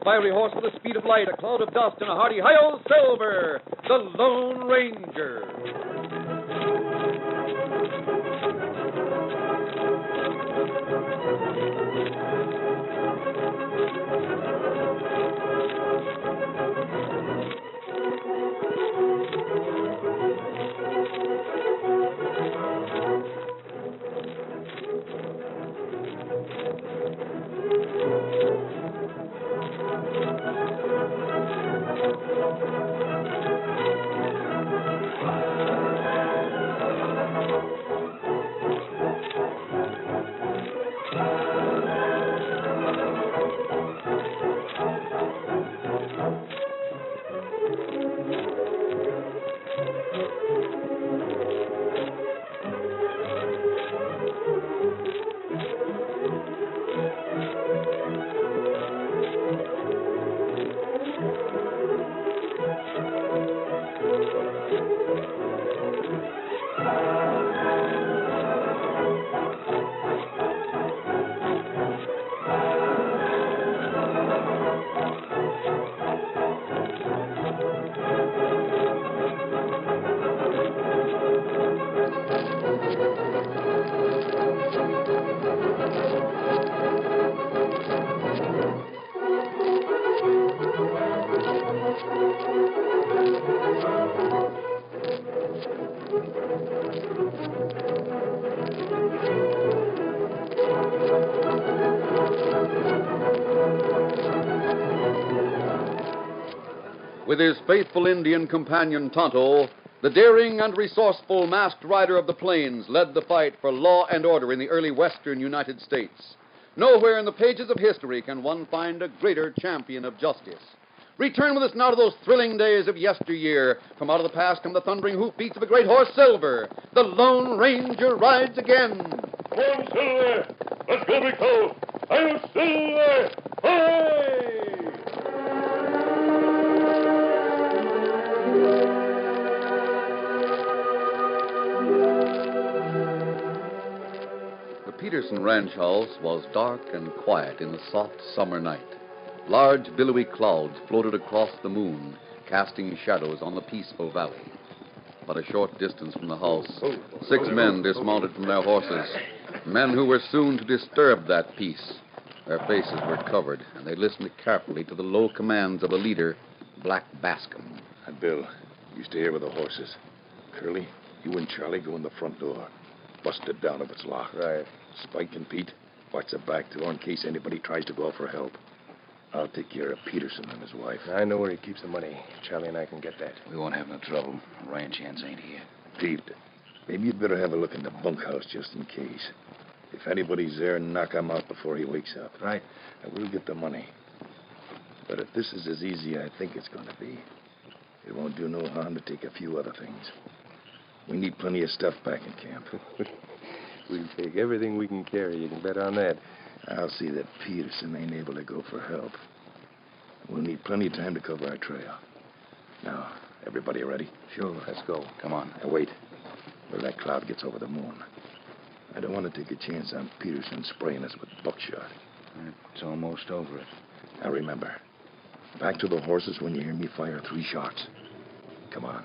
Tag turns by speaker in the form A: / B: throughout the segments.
A: fiery horse with the speed of light, a cloud of dust, and a hearty hi-yo Silver, the Lone Ranger. With his faithful Indian companion Tonto, the daring and resourceful masked rider of the plains led the fight for law and order in the early western United States. Nowhere in the pages of history can one find a greater champion of justice. Return with us now to those thrilling days of yesteryear. From out of the past come the thundering hoofbeats of a great horse, Silver. The Lone Ranger rides again.
B: Come on, Silver. Let's go, big fellow. I'm Silver. Hooray!
A: The Peterson ranch house was dark and quiet in the soft summer night. Large, billowy clouds floated across the moon, casting shadows on the peaceful valley. But a short distance from the house, 6 men dismounted from their horses, men who were soon to disturb that peace. Their faces were covered, and they listened carefully to the low commands of a leader, Black Bascom.
C: Bill, you stay here with the horses. Curly, you and Charlie go in the front door. Bust it down if it's locked.
D: Right.
C: Spike and Pete, watch the back door in case anybody tries to go out for help. I'll take care of Peterson and his wife.
D: I know where he keeps the money. Charlie and I can get that.
E: We won't have no trouble. Ranch hands ain't here.
C: Pete, maybe you'd better have a look in the bunkhouse just in case. If anybody's there, knock him out before he wakes up.
D: Right.
C: And we'll get the money. But if this is as easy as I think it's going to be, it won't do no harm to take a few other things. We need plenty of stuff back in camp.
D: We'll take everything we can carry. You can bet on that.
C: I'll see that Peterson ain't able to go for help. We'll need plenty of time to cover our trail. Now, everybody ready?
D: Sure. Let's go.
C: Come on. Now, wait. Till that cloud gets over the moon. I don't want to take a chance on Peterson spraying us with buckshot.
E: It's almost over it.
C: Now, remember. Back to the horses when you hear me fire 3 shots. Come on.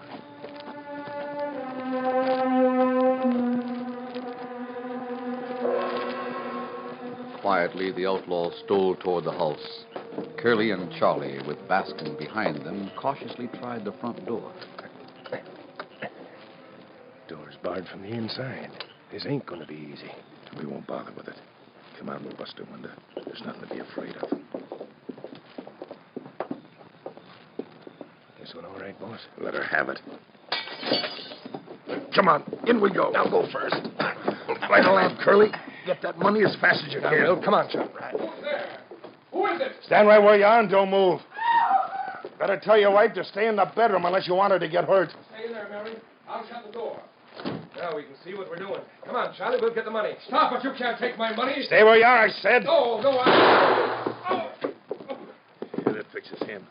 A: Quietly, the outlaws stole toward the house. Curly and Charlie, with Bascom behind them, cautiously tried the front door.
D: Door's barred from the inside. This ain't going to be easy.
C: We won't bother with it. Come on, we'll bust the window. There's nothing to be afraid of.
D: This one all right, boss?
C: Let her have it. Come on, in we go. I'll go first. Light a lamp, Curly. Get that money as fast as you can.
D: Will. Come on, Chuck.
B: Who's there? Who is it?
C: Stand right where you are and don't move. Better tell your wife to stay in the bedroom unless you want her to get hurt.
B: Stay in there, Mary. I'll shut the door. Now we can see what we're doing. Come on, Charlie. We'll get the money. Stop it. You can't take my money.
C: Stay where you are, I said.
B: No,
C: Here, that fixes him.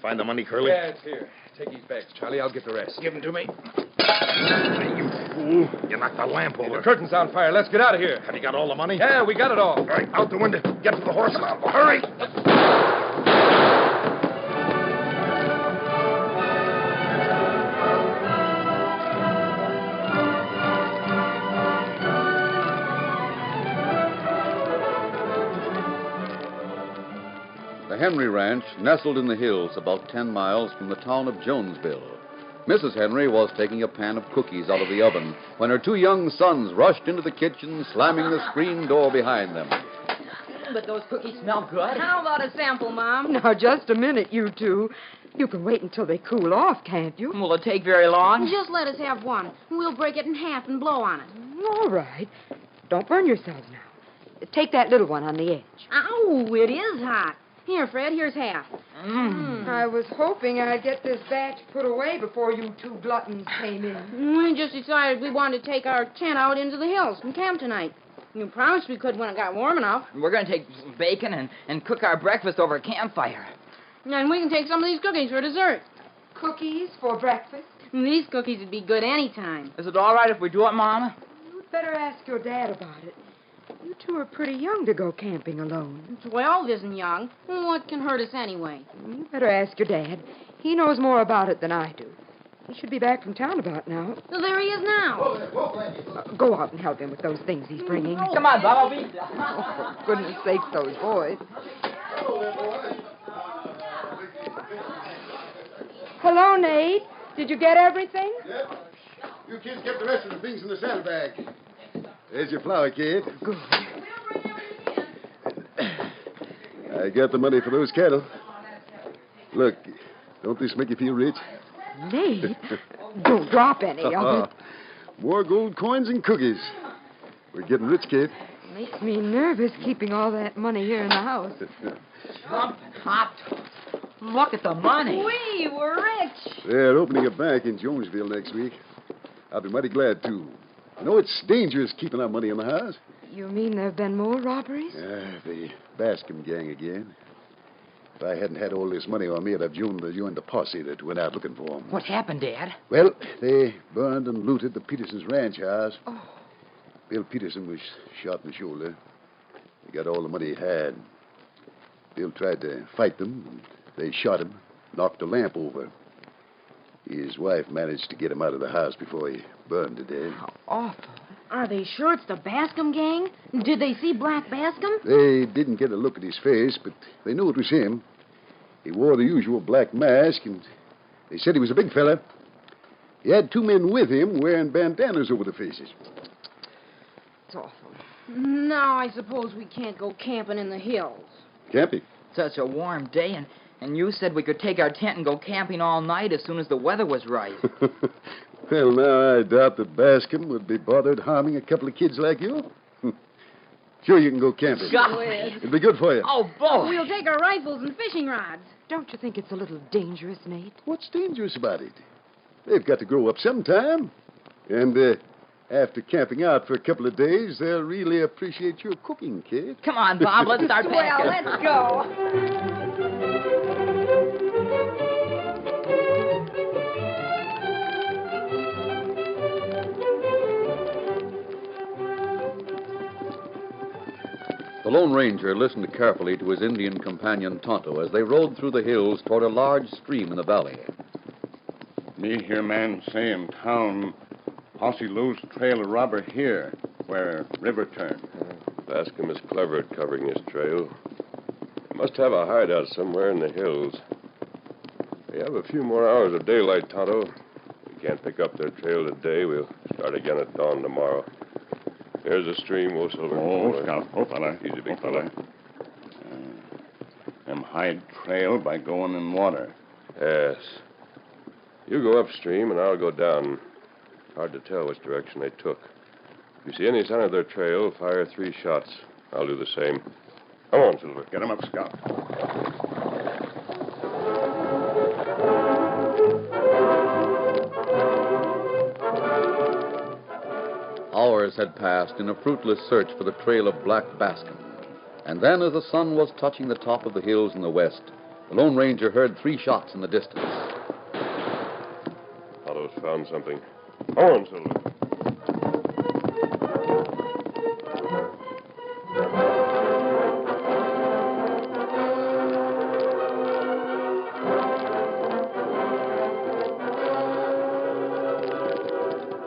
C: Find the money, Curly?
B: Yeah, it's here. Take these bags, Charlie. I'll get the rest.
C: Give them to me. You fool. You knocked the lamp over.
B: The curtain's on fire. Let's get out of here.
C: Have you got all the money?
B: Yeah, we got it all.
C: All right, out the window. Get to the horse. Hurry.
A: The Henry Ranch nestled in the hills about 10 miles from the town of Jonesville. Mrs. Henry was taking a pan of cookies out of the oven when her 2 young sons rushed into the kitchen, slamming the screen door behind them.
F: But those cookies smell good.
G: How about a sample, Mom?
H: Now, just a minute, you two. You can wait until they cool off, can't you?
F: Will it take very long?
G: Just let us have one. We'll break it in half and blow on it.
H: All right. Don't burn yourselves now. Take that little one on the edge.
G: Ow, it is hot. Here, Fred, here's half.
H: I was hoping I'd get this batch put away before you 2 gluttons came in.
G: We just decided we wanted to take our tent out into the hills and camp tonight. You promised we could when it got warm enough.
F: We're going to take some bacon and cook our breakfast over a campfire.
G: And we can take some of these cookies for dessert.
H: Cookies for breakfast?
G: These cookies would be good any time.
F: Is it all right if we do it, Mama?
H: You'd better ask your dad about it. You 2 are pretty young to go camping alone.
G: 12 isn't young. What can hurt us anyway?
H: You better ask your dad. He knows more about it than I do. He should be back from town about now.
G: Well, there he is now.
H: Go out and help him with those things he's bringing.
F: Come on, Bob. I'll be...
H: Oh, for goodness sakes, those boys. Hello, Nate. Did you get everything?
I: Yep. You kids get the rest of the things in the saddlebag. There's your flour, kid.
H: Good.
I: I got the money for those cattle. Look, don't this make you feel rich?
H: Nate, don't drop any of it.
I: More gold coins and cookies. We're getting rich, kid.
H: Makes me nervous keeping all that money here in the house.
F: Trump hot. Look at the money.
G: We're rich.
I: They're opening a bank in Jonesville next week. I'll be mighty glad to. You know, it's dangerous keeping our money in the house.
H: You mean there have been more robberies?
I: The Bascom gang again. If I hadn't had all this money on me, I'd have joined the posse that went out looking for them.
F: What happened, Dad?
I: Well, they burned and looted the Petersons' ranch house.
H: Oh.
I: Bill Peterson was shot in the shoulder. He got all the money he had. Bill tried to fight them, and they shot him, knocked a lamp over. His wife managed to get him out of the house before he burned to death.
H: How awful.
G: Are they sure it's the Bascom gang? Did they see Black Bascom?
I: They didn't get a look at his face, but they knew it was him. He wore the usual black mask, and they said he was a big fella. He had 2 men with him wearing bandanas over their faces.
H: It's awful.
G: Now I suppose we can't go camping in the hills.
I: Camping?
F: Such a warm day, and you said we could take our tent and go camping all night as soon as the weather was right.
I: Well, now, I doubt that Bascom would be bothered harming a couple of kids like you. Sure, you can go camping.
F: Golly.
I: It'd be good for you.
F: Oh, boy.
G: We'll take our rifles and fishing rods.
H: Don't you think it's a little dangerous, Nate?
I: What's dangerous about it? They've got to grow up sometime. And after camping out for a couple of days, they'll really appreciate your cooking, kid.
F: Come on, Bob. Let's start packing.
G: Well, let's go.
A: The Lone Ranger listened carefully to his Indian companion Tonto as they rode through the hills toward a large stream in the valley.
J: Me hear man say in town, posse lose trail of robber here, where river turn.
K: Bascom is clever at covering his trail. They must have a hideout somewhere in the hills. We have a few more hours of daylight, Tonto. If we can't pick up their trail today, we'll start again at dawn tomorrow. There's a stream, Will Silver.
J: Oh, Scout. Oh, fella.
K: Easy, big
J: fella. Them hide trail by going in water.
K: Yes. You go upstream, and I'll go down. Hard to tell which direction they took. If you see any sign of their trail, fire 3 shots. I'll do the same. Come on, Silver.
J: Get him up, Scout.
A: Hours had passed in a fruitless search for the trail of Black Bascom. And then, as the sun was touching the top of the hills in the west, the Lone Ranger heard 3 shots in the distance.
K: Tonto's found something. Come on, Silver.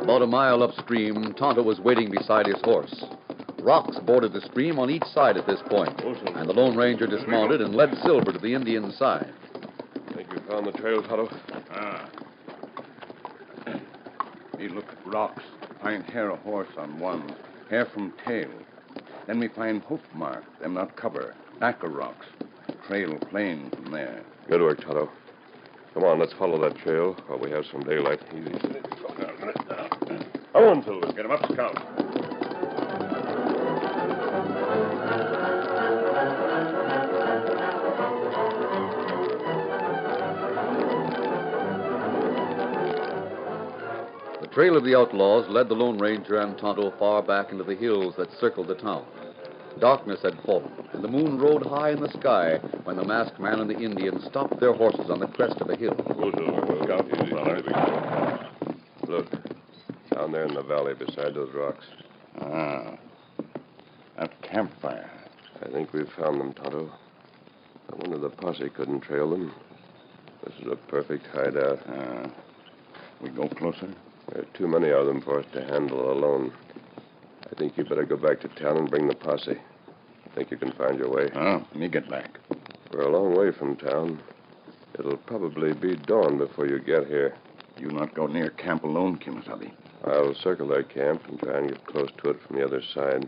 A: About a mile upstream, Tonto was waiting beside his horse. Rocks bordered the stream on each side at this point, and the Lone Ranger dismounted and led Silver to the Indian's side.
K: Think you found the trail, Tonto?
J: We look at rocks, find hair of horse on one, hair from tail. Then we find hoof mark, them not cover, back of rocks. Trail plain from there.
K: Good work, Tonto. Come on, let's follow that trail while we have some daylight. Easy. Come on, Silver.
J: Get him up, Scout.
A: The trail of the outlaws led the Lone Ranger and Tonto far back into the hills that circled the town. Darkness had fallen, and the moon rode high in the sky when the masked man and the Indian stopped their horses on the crest of a hill.
K: Go, Silver. Scout, easy. Look, down there in the valley beside those rocks.
J: That campfire.
K: I think we've found them, Tonto. I wonder the posse couldn't trail them. This is a perfect hideout.
J: We go closer?
K: There are too many of them for us to handle alone. I think you better go back to town and bring the posse. Think you can find your way?
J: Me get back.
K: We're a long way from town. It'll probably be dawn before you get here.
J: You not go near camp alone, Kimasabi.
K: I'll circle their camp and try and get close to it from the other side.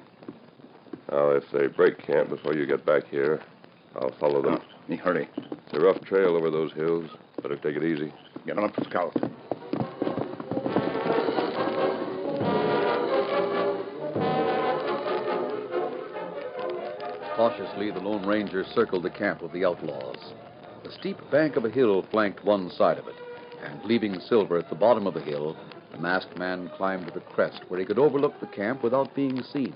K: Now, if they break camp before you get back here, I'll follow them.
J: Me hurry.
K: It's a rough trail over those hills. Better take it easy.
J: Get on up, Scout.
A: Cautiously, the Lone Ranger circled the camp of the outlaws. A steep bank of a hill flanked one side of it, and leaving Silver at the bottom of the hill, the masked man climbed to the crest where he could overlook the camp without being seen.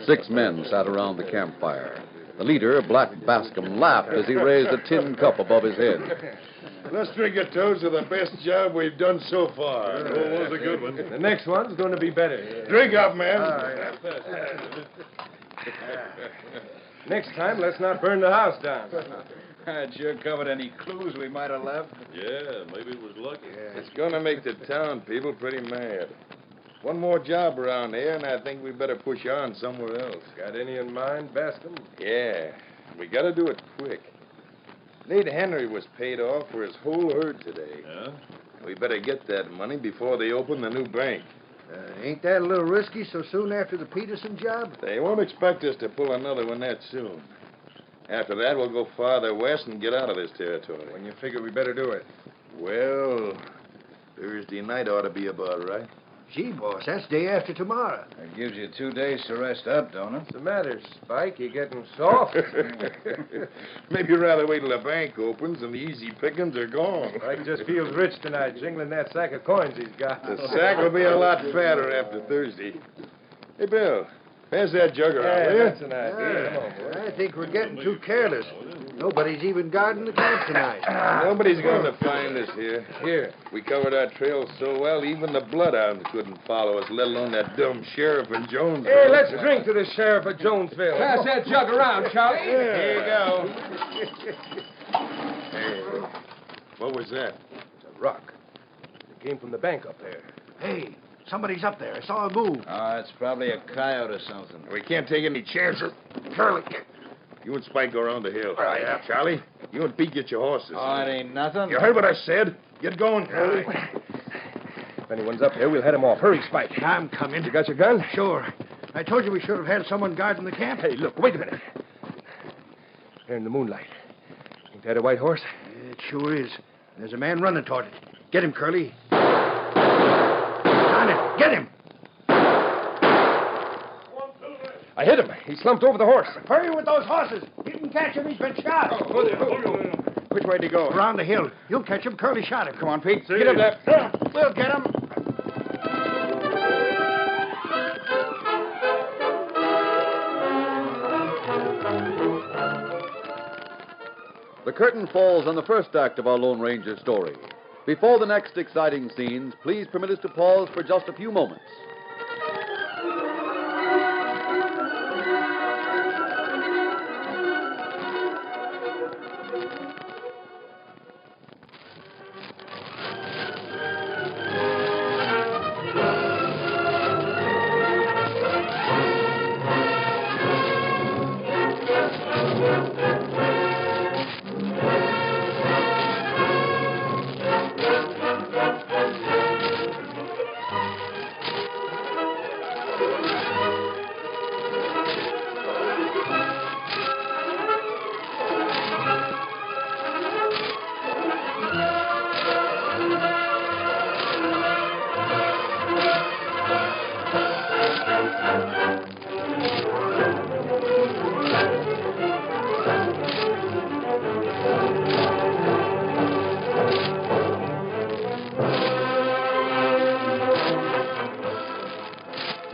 A: 6 men sat around the campfire. The leader, Black Bascom, laughed as he raised a tin cup above his head.
C: Let's drink a toast to the best job we've done so far.
B: It was a good one. The next one's going to be better.
C: Drink up, man.
B: Next time, let's not burn the house down.
E: It sure covered any clues we might have left.
K: Yeah, maybe it was lucky.
C: It's going to make the town people pretty mad. One more job around here, and I think we better push on somewhere else.
B: Got any in mind, Bascom?
C: Yeah, we got to do it quick. Nate Henry was paid off for his whole herd today.
K: Yeah?
C: We better get that money before they open the new bank.
L: Ain't that a little risky so soon after the Peterson job?
C: They won't expect us to pull another one that soon. After that, we'll go farther west and get out of this territory.
B: When you figure we better do it?
C: Well, Thursday night ought to be about right.
L: Gee, boss, that's day after tomorrow.
E: That gives you 2 days to rest up, don't it?
B: What's the matter, Spike? You getting soft?
C: Maybe you'd rather wait till the bank opens and the easy pickings are gone.
B: Spike just feels rich tonight, jingling that sack of coins he's got.
C: The sack will be a lot fatter after Thursday. Hey, Bill, pass that jug around, will you?
B: That's an idea. Come on, boy.
L: I think we're getting too careless. Nobody's even guarding the camp tonight.
C: Nobody's going to find us here.
B: Here.
C: We covered our trail so well, even the bloodhounds couldn't follow us, let alone that dumb sheriff in Jonesville.
B: Hey, let's drink to the sheriff of Jonesville. Pass that jug around, Charlie.
C: Here you go. Hey, what was that?
B: It's a rock. It came from the bank up there.
L: Hey, somebody's up there. I saw a move.
E: It's probably a coyote or something.
C: We can't take any chances. Curly, you and Spike go around the hill. All right. Charlie, you and Pete get your horses.
E: Oh, it ain't nothing.
C: You heard what I said? Get going, Curly.
B: If anyone's up here, we'll head him off. Hurry, Spike.
L: I'm coming.
B: You got your gun?
L: Sure. I told you we should have had someone guarding the camp.
B: Hey, look, wait a minute. There in the moonlight. Ain't that a white horse?
L: It sure is. There's a man running toward it. Get him, Curly. On it. Get him.
B: I hit him. He slumped over the horse.
L: Hurry with those horses. You can catch him. He's been shot.
B: Which way to go?
L: Around the hill. You'll catch him. Curly shot him.
E: Come on, Pete.
B: Get up there.
L: We'll get him.
A: The curtain falls on the first act of our Lone Ranger story. Before the next exciting scenes, please permit us to pause for just a few moments.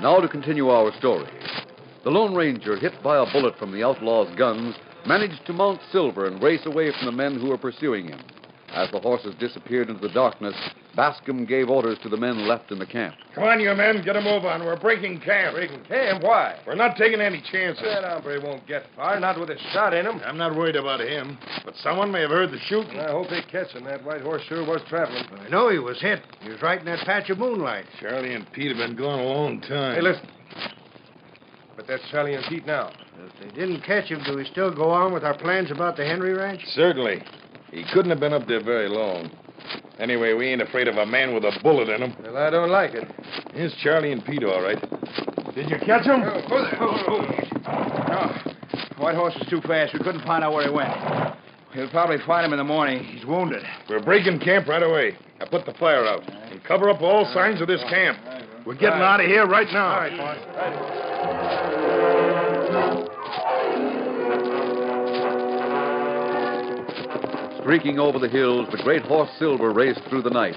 A: Now to continue our story. The Lone Ranger, hit by a bullet from the outlaw's guns, managed to mount Silver and race away from the men who were pursuing him. As the horses disappeared into the darkness, Bascom gave orders to the men left in the camp.
C: Come on, you men. Get a move on. We're breaking camp.
B: Breaking camp? Why?
C: We're not taking any chances.
B: That hombre won't get far, not with a shot in him.
C: I'm not worried about him, but someone may have heard the shooting.
B: I hope they catch him. That white horse sure was traveling.
L: I know he was hit. He was right in that patch of moonlight.
C: Charlie and Pete have been gone a long time.
B: Hey, listen. But that's Charlie and Pete now.
L: If they didn't catch him, do we still go on with our plans about the Henry Ranch?
C: Certainly. He couldn't have been up there very long. Anyway, we ain't afraid of a man with a bullet in him.
B: Well, I don't like it.
C: Here's Charlie and Pete, all right. Did you catch him?
E: White horse was too fast. We couldn't find out where he went. We'll probably find him in the morning. He's wounded.
C: We're breaking camp right away. Now put the fire out and cover up all signs of this camp. We're getting out of here right now.
B: All right, boss.
A: Streaking over the hills, the great horse Silver raced through the night.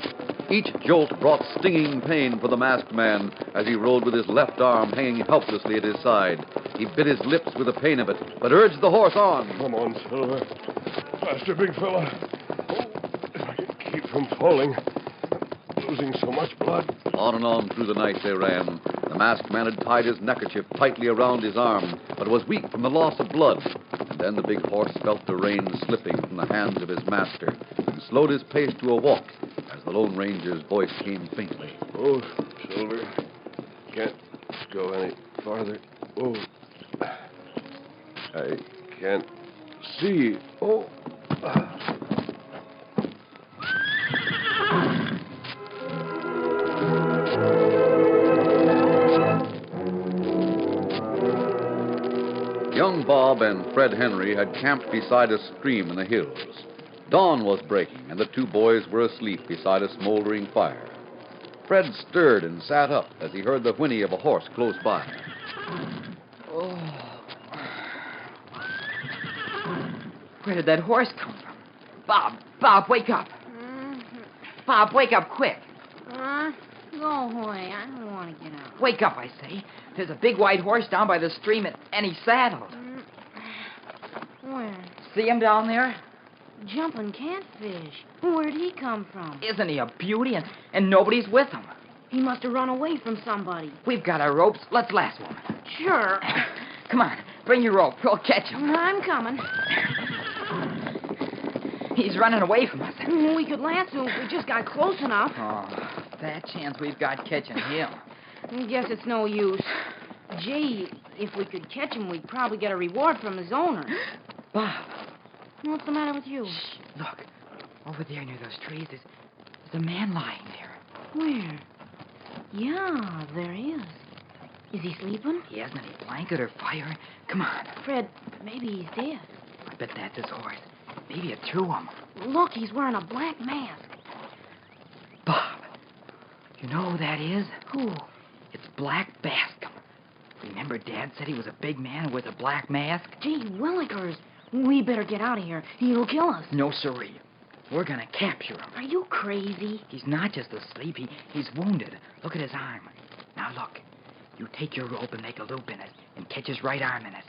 A: Each jolt brought stinging pain for the masked man as he rode with his left arm hanging helplessly at his side. He bit his lips with the pain of it, but urged the horse on.
K: Come on, Silver. Faster, big fella. If I can keep from falling. Losing so much blood.
A: On and on through the night they ran. The masked man had tied his neckerchief tightly around his arm, but was weak from the loss of blood. And then the big horse felt the reins slipping from the hands of his master and slowed his pace to a walk as the Lone Ranger's voice came faintly.
K: Oh, Silver. Can't go any farther. Oh. I can't see. Oh.
A: Young Bob and Fred Henry had camped beside a stream in the hills. Dawn was breaking, and the two boys were asleep beside a smoldering fire. Fred stirred and sat up as he heard the whinny of a horse close by.
F: Oh. Where did that horse come from? Bob, wake up. Bob, wake up quick.
G: Go away. I don't want to get out.
F: Wake up, I say. There's a big white horse down by the stream, and he's saddled.
G: Where?
F: See him down there?
G: Jumping catfish. Where'd he come from?
F: Isn't he a beauty? And nobody's with him.
G: He must have run away from somebody.
F: We've got our ropes. Let's lasso him.
G: Sure.
F: Come on, bring your rope. We'll catch him.
G: I'm coming.
F: He's running away from us.
G: We could lasso if we just got close enough.
F: Oh, that chance we've got catching him.
G: I guess it's no use. Gee, if we could catch him, we'd probably get a reward from his owner.
F: Bob.
G: What's the matter with you?
F: Shh, look. Over there near those trees, there's a man lying there.
G: Where? Yeah, there is. Is he sleeping?
F: He hasn't any blanket or fire. Come on.
G: Fred, maybe he's dead.
F: I bet that's his horse. Maybe it threw him.
G: Look, he's wearing a black mask.
F: Bob, you know who that is?
G: Who?
F: It's Black Bascom. Remember Dad said he was a big man with a black mask?
G: Gee willikers. We better get out of here. He'll kill us.
F: No, sirree. We're gonna capture him.
G: Are you crazy?
F: He's not just asleep. He's wounded. Look at his arm. Now look. You take your rope and make a loop in it and catch his right arm in it.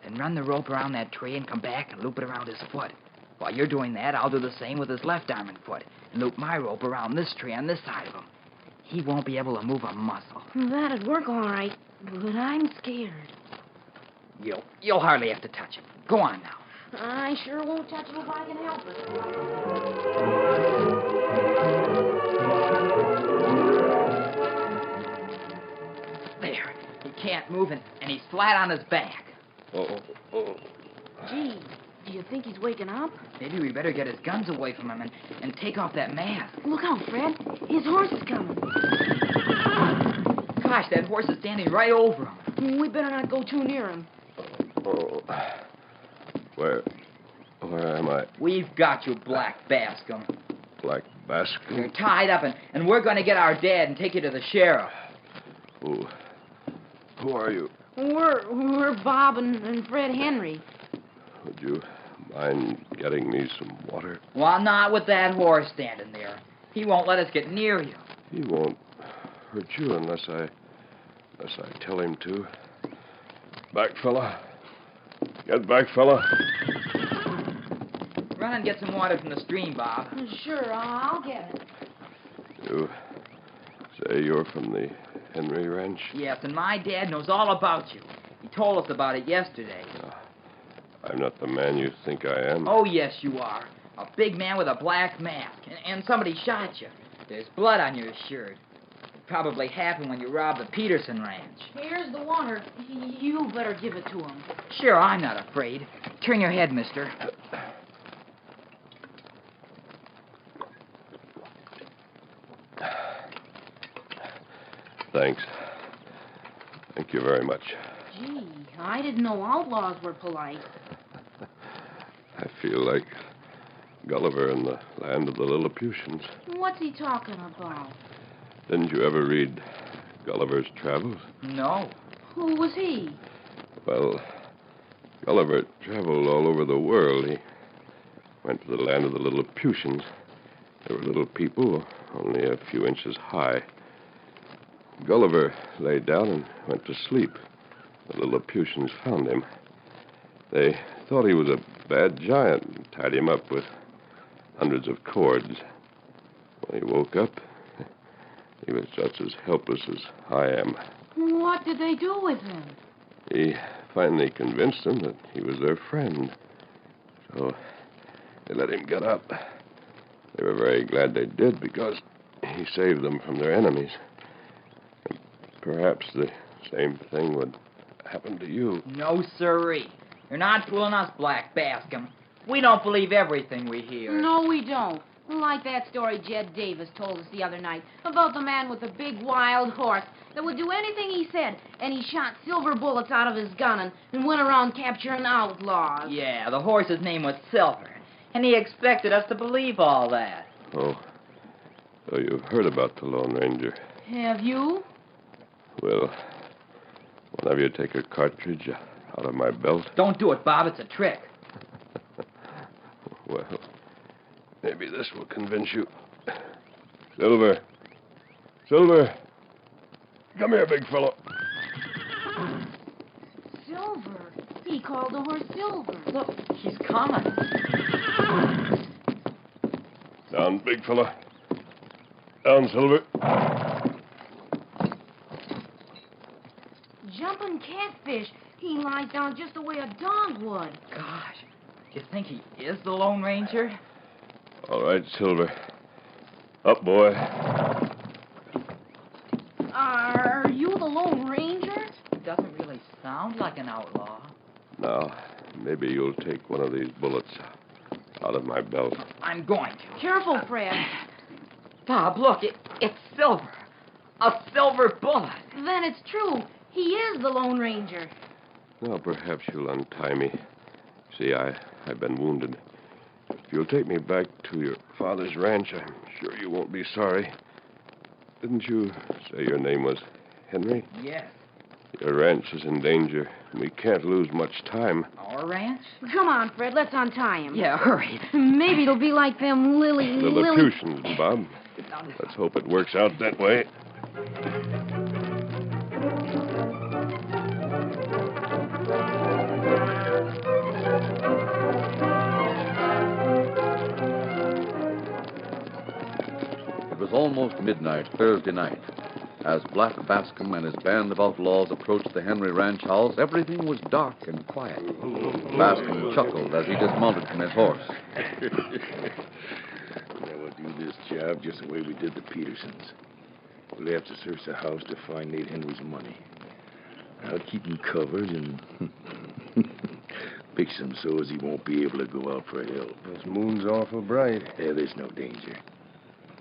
F: Then run the rope around that tree and come back and loop it around his foot. While you're doing that, I'll do the same with his left arm and foot and loop my rope around this tree on this side of him. He won't be able to move a muscle.
G: That'd work all right, but I'm scared.
F: You'll hardly have to touch him. Go on now.
G: I sure won't touch him if I can help it.
F: There. He can't move, and he's flat on his back.
K: Oh.
G: Gee, do you think he's waking up?
F: Maybe we better get his guns away from him and take off that mask.
G: Look out, Fred. His horse is coming.
F: Gosh, that horse is standing right over him.
G: We better not go too near him.
K: Oh. Where am I?
F: We've got you, Black Bascom.
K: Black Bascom?
F: You're tied up, and we're going to get our dad and take you to the sheriff.
K: Who are you?
G: We're Bob and Fred Henry.
K: Would you mind getting me some water?
F: Well, not with that horse standing there. He won't let us get near you.
K: He won't hurt you unless I Unless I tell him to. Back, fella. Get back, fella.
F: Run and get some water from the stream, Bob.
G: Sure, I'll get it.
K: You say you're from the Henry Ranch?
F: Yes, and my dad knows all about you. He told us about it yesterday.
K: I'm not the man you think I am.
F: Oh, yes, you are. A big man with a black mask. And somebody shot you. There's blood on your shirt. It probably happened when you robbed the Peterson Ranch.
G: Here's the water. You better give it to him.
F: Sure, I'm not afraid. Turn your head, mister.
K: Thanks. Thank you very much.
G: Gee, I didn't know outlaws were polite.
K: I feel like Gulliver in the land of the Lilliputians.
G: What's he talking about?
K: Didn't you ever read Gulliver's Travels?
F: No.
G: Who was he?
K: Well, Gulliver traveled all over the world. He went to the land of the Lilliputians. They were little people, only a few inches high. Gulliver lay down and went to sleep. The Lilliputians found him. They thought he was a bad giant and tied him up with hundreds of cords. When he woke up, he was just as helpless as I am.
G: What did they do with him?
K: He finally convinced them that he was their friend. So they let him get up. They were very glad they did because he saved them from their enemies. And perhaps the same thing would happen to you.
F: No, sirree. You're not fooling us, Black Bascom. We don't believe everything we hear.
G: No, we don't. Like that story Jed Davis told us the other night about the man with the big wild horse that would do anything he said, and he shot silver bullets out of his gun and went around capturing outlaws.
F: Yeah, the horse's name was Silver, and he expected us to believe all that.
K: Oh, so you've heard about the Lone Ranger.
G: Have you?
K: Well, one of you take a cartridge out of my belt.
F: Don't do it, Bob. It's a trick.
K: Well, maybe this will convince you. Silver. Silver. Come here, big fellow.
G: Silver. He called the horse Silver.
F: Look, he's coming.
K: Down, big fella. Down, Silver.
G: Jumping catfish. He lies down just the way a dog would.
F: Gosh, do you think he is the Lone Ranger?
K: All right, Silver. Up, boy.
G: Are you the Lone Ranger?
F: Doesn't really sound like an outlaw.
K: Now, maybe you'll take one of these bullets out of my belt.
F: I'm going to.
G: Careful, Fred.
F: Bob, look, it's Silver. A silver bullet.
G: Then it's true. He is the Lone Ranger.
K: Well, perhaps you'll untie me. See, I've been wounded. If you'll take me back to your father's ranch, I'm sure you won't be sorry. Didn't you say your name was Henry?
F: Yes.
K: Your ranch is in danger. We can't lose much time.
F: Our ranch?
G: Come on, Fred. Let's untie him.
F: Yeah, hurry.
G: Maybe it'll be like them
K: Lilliputians, Bob. Let's hope it works out that way.
A: It was almost midnight Thursday night. As Black Bascom and his band of outlaws approached the Henry Ranch house, everything was dark and quiet. Bascom chuckled as he dismounted from his horse.
C: Now we'll do this job just the way we did the Petersons. We'll have to search the house to find Nate Henry's money. I'll keep him covered and fix him so as he won't be able to go out for help.
L: This moon's awful bright.
C: Yeah, there's no danger.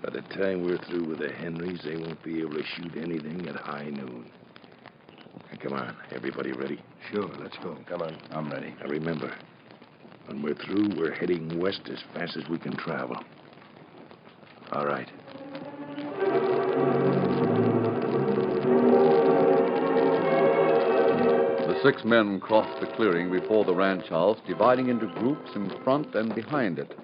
C: By the time we're through with the Henrys, they won't be able to shoot anything at high noon. Now, come on, everybody ready?
L: Sure, let's go.
C: Come on. I'm ready. Now remember, when we're through, we're heading west as fast as we can travel. All right.
A: The 6 men crossed the clearing before the ranch house, dividing into groups in front and behind it.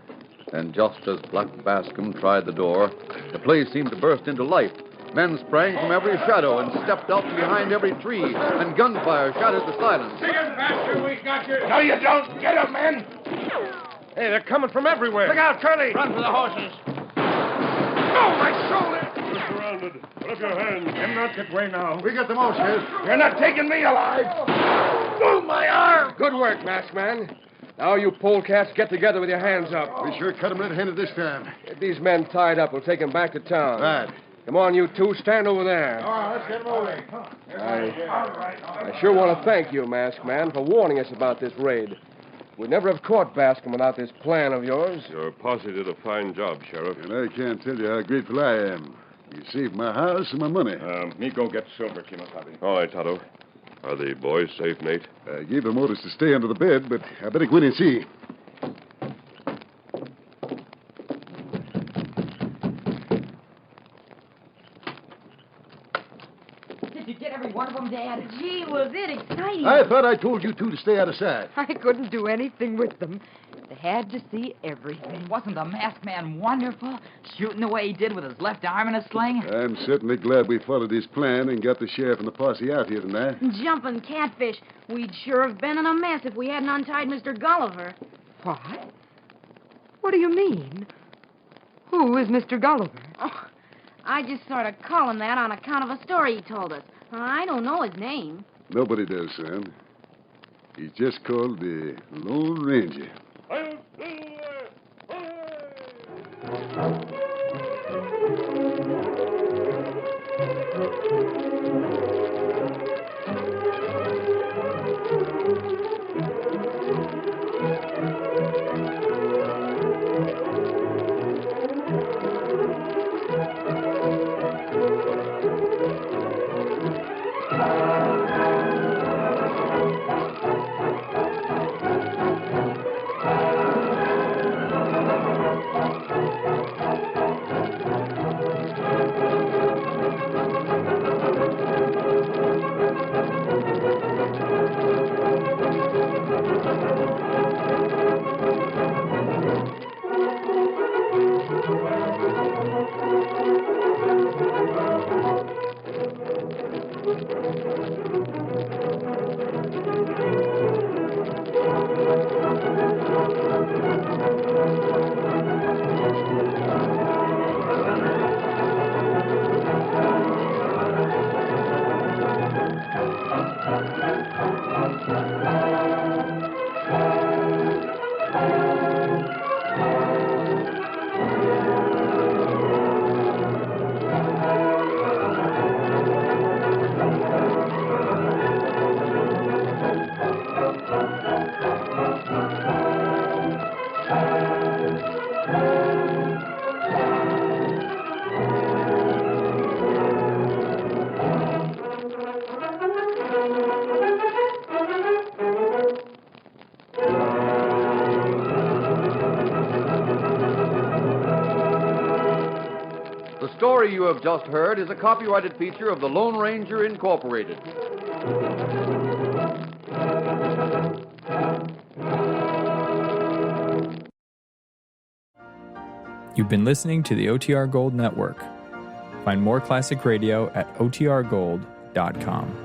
A: And just as Black Bascom tried the door, the place seemed to burst into life. Men sprang from every shadow and stepped out from behind every tree, and gunfire shattered the silence.
B: Biggest bastard, we got you.
E: No, you don't. Get him, men.
B: Hey, they're coming from everywhere.
E: Look out, Curly.
B: Run for the horses. Oh, my shoulder.
K: We're surrounded. Put up your hands.
E: Them not get way now.
L: We got them all, Sheriff.
E: You're not taking me alive. Oh, my arm.
B: Good work, masked man. Now you polecats get together with your hands up.
L: We sure cut them red-handed this time.
B: Get these men tied up. We'll take them back to town.
L: Right.
B: Come on, you two. Stand over there.
L: All right, let's get them over.
B: I sure want to thank you, masked man, for warning us about this raid. We'd never have caught Bascom without this plan of yours.
K: Your posse did a fine job, Sheriff.
I: And I can't tell you how grateful I am. You saved my house and my money.
E: Me go get Silver, Kimasabi.
K: All right, Tonto. Are the boys safe, Nate?
I: I gave them orders to stay under the bed, but I better go in and see.
F: Did you get every one of them, Dad?
G: Gee, was it exciting.
I: I thought I told you two to stay out of sight.
H: I couldn't do anything with them. They had to see everything.
F: Wasn't the masked man wonderful? Shooting the way he did with his left arm in a sling?
I: I'm certainly glad we followed his plan and got the sheriff and the posse out here tonight.
G: Jumping catfish. We'd sure have been in a mess if we hadn't untied Mr. Gulliver.
H: What? What do you mean? Who is Mr. Gulliver?
G: Oh, I just sort of call him that on account of a story he told us. I don't know his name.
I: Nobody does, son. He's just called the Lone Ranger.
A: The story you have just heard is a copyrighted feature of the Lone Ranger Incorporated.
M: You've been listening to the OTR Gold Network. Find more classic radio at otrgold.com.